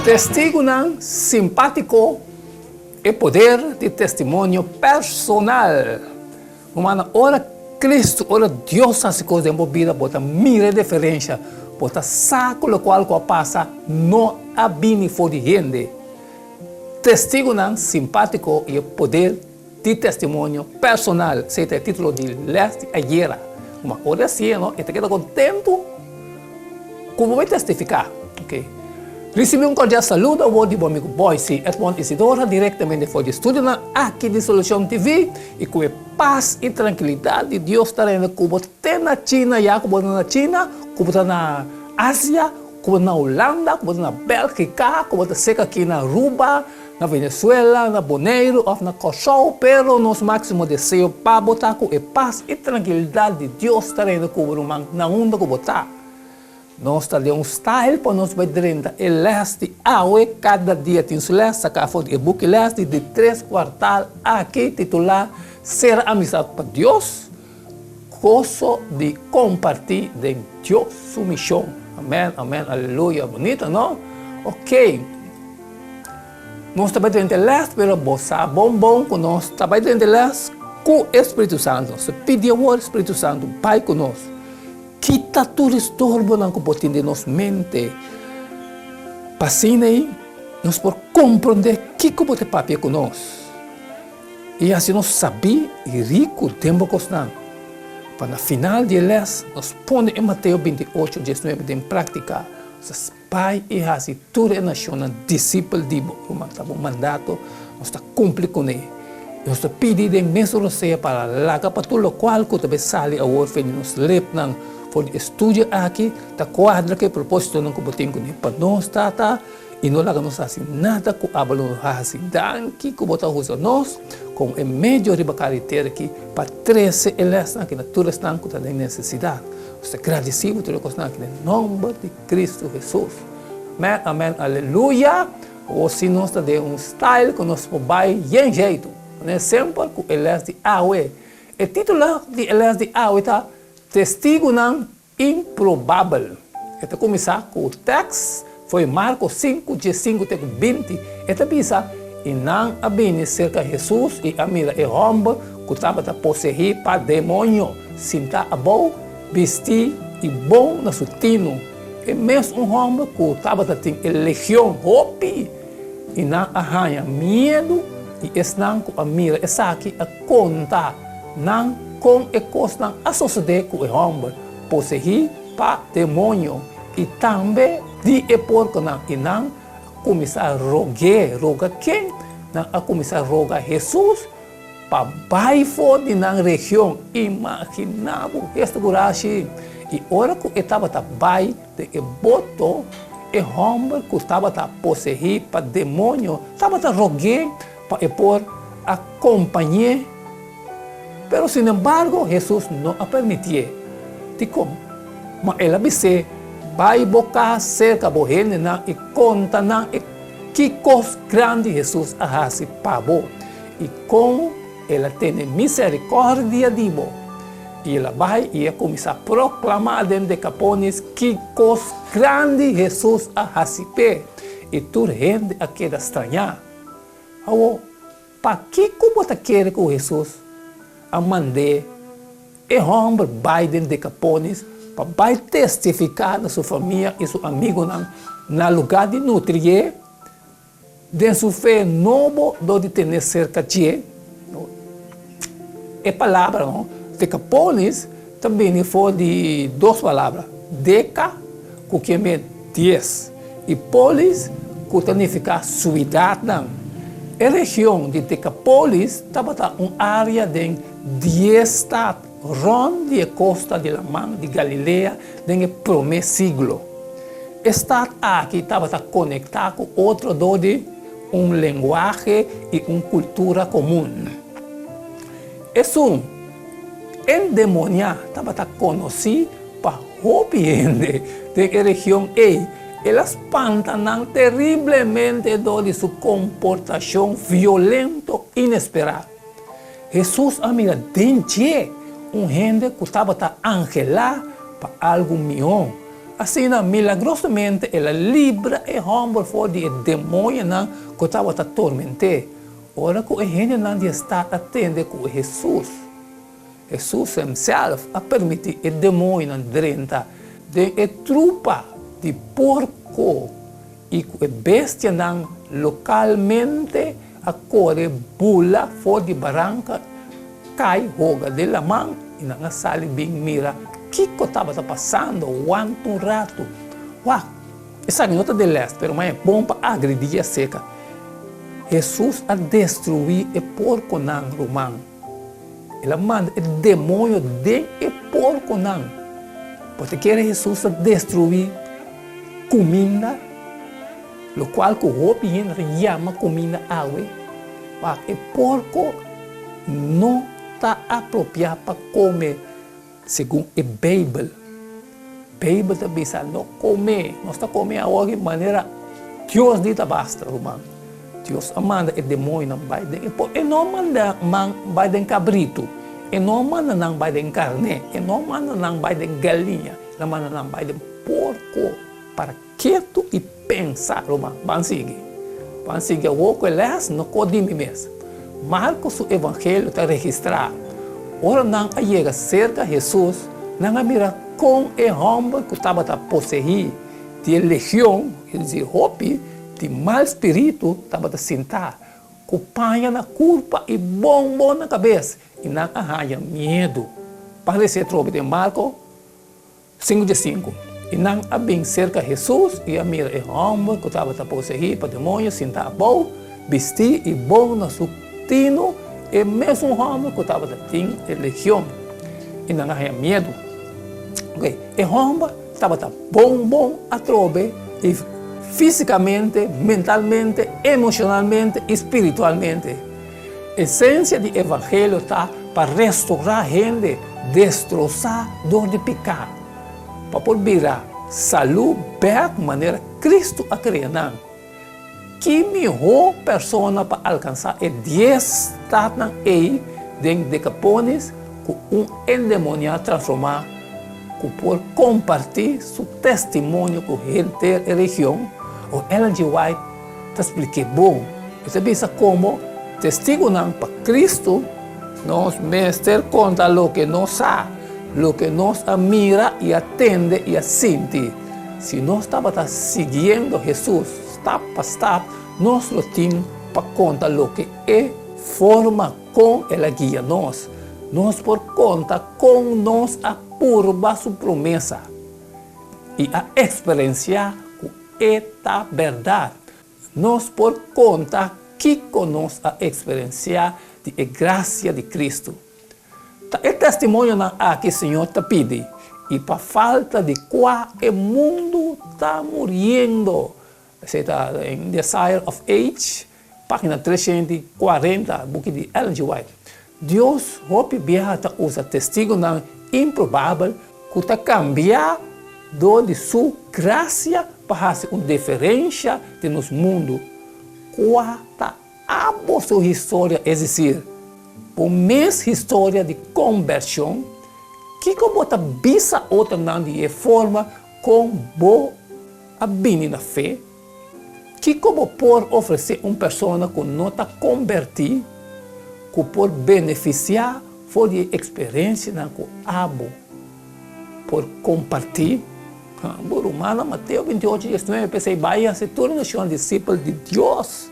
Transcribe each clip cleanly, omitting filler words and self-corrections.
Testigo não simpático e poder de testemunho personal. Uma hora Cristo, ora Deus as coisas envolvidas, bota mira diferença, bota saco o qual passa não abine for de gente. Testigo não simpático e poder de testemunho personal. Esse é o título de leste ayer. Uma hora assim, não? E te queda contento como vai testificar, ok? Recebi cordial saludo ao de bom amigo Boise, Edmond Isidora, diretamente do estúdio aqui de Solução TV, e com a paz e tranquilidade de Deus está indo como tem na China, como na China, como está na Ásia, como na Holanda, como na Bélgica, como está seca aqui na Aruba, na Venezuela, na Bonaire, ou na Kosovo, pero nosso máximo desejo para botar com a paz e tranquilidade de Deus está indo como na onda como está. Nós temos style para nós vai direita e leste aue cada dia tem o leste sacar foto e book leste de 3 quartal aqui titular ser amizade para Deus, gozo de compartilhar de Deus sua missão. Amém, amém, aleluia, bonito, não? Ok. Nós também temos leste, pero bossa bom que nós também temos leste com o Espírito Santo. Nós pedimos ao Espírito Santo, Pai conosco. Quita tudo estorbo na comportamento de nossa mente. Passine, nós por compreender que como te papel conosco. E assim nós sabemos e rico tempo constante. Para no final de eles, nós põe em Mateus 28, 19 em prática. Os pai e assim tudo é nacional, discípulo de o mandato, nós está cumprindo com ele. Nós está pedindo mesmo seja para lá para tudo o qual que também sale a orfeu nos lepnan. For estudio aqui, tá quadra que propósito não combatem com para nós tá e não laga nós assim nada com abalo assim danke que botar usa nós com em meio de carretera aqui para 13 elas aqui na toda estão com tem necessidade. Nós agradecido tudo que nós aqui em nome de Cristo Jesus. Amém, amém, aleluia. Ou se nós tá de style que nós vai em jeito, né? Sempre com elas de aue. O título de elas de aue tá testigo não improvável. Então, começar com o texto, foi Marcos 5, 5 até 20. Então, pensa, e não abine cerca de Jesus e a mira e homem que estava a possuir para demônio, sinta a bom, vestir e bom na sutino. E mesmo um homem que estava a ter legião, hopi, e não arranha medo, e estão com a mira, essa aqui a conta, não com a coisa associada com o homem, possuir para demônio e também de porco não e não começar a rogar quem não a começar a rogar Jesus para baixo de na região imaginável esta coragem e hora que estava a baixo de boto o homem que estava a possuir para demônio estava a rogar para por acompanhar. Pero, sin embargo, Jesus não a permitia. Como? Mas ela disse, vai bocar cerca da gente e conta que coisa grande Jesus faz para você. E como ela tem misericórdia de você. E ela vai e começar a proclamar dentro de Capones que coisa grande Jesus faz. E toda gente a queda estranhar. Para que como você quer com Jesus? A mandar o homem Biden de Capones para testificar na sua família e seu amigo na lugar de nutrir de sua fé novo de ter cerca de é palavra não? De Capones também foi de 2 palavras deca que é 10 e polis que significa cidade não. A região de Decapolis estava uma área de 10 estados, ronde a costa de la Mar de Galileia, no primeiro século. O estado aqui estava conectado com outro de linguagem e uma cultura comum. Isso, endemoniado, estava conhecido para o ambiente da região elas espantam terrivelmente de sua comportação violenta e inesperada. Jesus, amiga, dentre gente que estava a angelar para algo melhor, Assim, milagrosamente, ela libra e humble for de demônio que estava a atormentar. Ora que a gente não está atendendo com Jesus. Jesus himself a permitir o demônio drenta de trupa de porco e a bestia localmente a corre bula fora de barranca cai roga de la mão e não sale bem mira que estava passando quanto um rato. Uau, essa nota de leste, mas é bom para agredir a seca. Jesus a destruir o porco romano. Ele manda o demônio de porco não. Porque quer Jesus a destruir comida, o qual o homem chama comida água. Mas o porco não está apropriado para comer, segundo a Bíblia. A Bíblia também diz não comer, não está comendo agora de maneira Deus dita basta, irmão. Deus manda o demônio não vai de, e não manda vai de cabrito, e não manda não vai de carne, e não manda não vai de galinha, não manda não vai de porco para quieto e pensar, irmão. Vamos seguir o que eles não podem mesmo. Marcos o evangelho está registrado. Ora não chega cerca de Jesus, não mira com o homem que estava a possuir de legião, quer dizer, hope, de mau espírito, estava a sentar, com panha na culpa e bombom na cabeça, e não arranha medo. Parece trobe de Marcos 5:5. E não há bem cerca de Jesus, e a mira o homem que estava a possuir para demônio, sentar bom, vestir e bom na sua tino, e mesmo o homem que estava a ter legião, e não arranha medo. Okay. O homem estava a bom a trobe, e fisicamente, mentalmente, emocionalmente, espiritualmente. A essência do evangelho está para restaurar a gente, destroçar dor de pecado, para poder virar saúde, bem, de maneira Cristo a criar. Que melhor pessoa para alcançar é 10 estados aí de decapones com endemoniado transformar, por compartilhar seu testemunho com a gente da região. O Ellen G. White te expliquei bom. Você pensa como testigo para Cristo, nós mestre conta o que nós sabe, o que nós mira e atende e sente. Se nós estamos seguindo Jesus, step por step, nós lo temos para conta o que é forma com ela guia nós. Nós por conta com nós apurba sua promessa e a experienciar esta verdade. Nós por conta que conosco a experienciar a graça de Cristo. É testemunho que o Senhor te pede. E para falta de qual o mundo está morrendo. Está em Desire of Age, página 340, book de Ellen G. White. Deus, hope viaja usa testigo improvável que está cambiar de sua graça para fazer uma diferença no mundo. Quarta, a sua história existir. Por mesma história de conversão, que como está bisa outra de forma com boa abini na fé, que como por oferecer uma pessoa que não está convertida, que por beneficiar for de experiência com abo, por compartilhar. Por humano, Mateus 28:19, pensei, vai se torna um discípulo de Deus,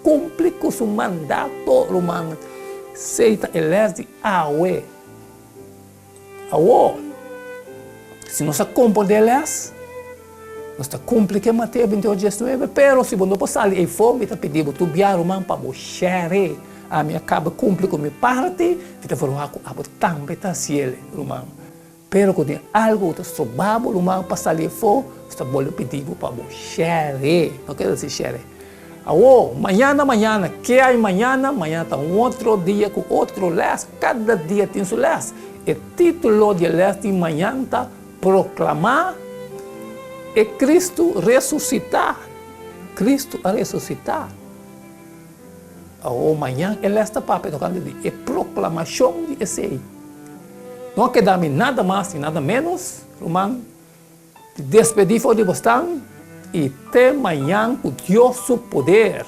cumpre com seu mandato, romano, seita eles de aue. Se nós compreendemos, nós cumprimos que Mateus 28:19, pero se você não sair em fome, está pedindo tu biar romano para você, a minha acaba cumprir com minha parte, está falando que abo também está cielo, romano. Pero quando tem algo que está sobabo, romano para sair fora, está bom pedindo para você, não quer dizer xere. Amanhã, que é amanhã está um outro dia com outro les, cada dia tem seu les. O título de les de manhã está proclamar e Cristo ressuscitar. Cristo a ressuscitar. Amanhã ele está para tocando de proclamação de esse. Não queda nada mais e nada menos, irmão, Despedir de você e até amanhã com Deus o poder.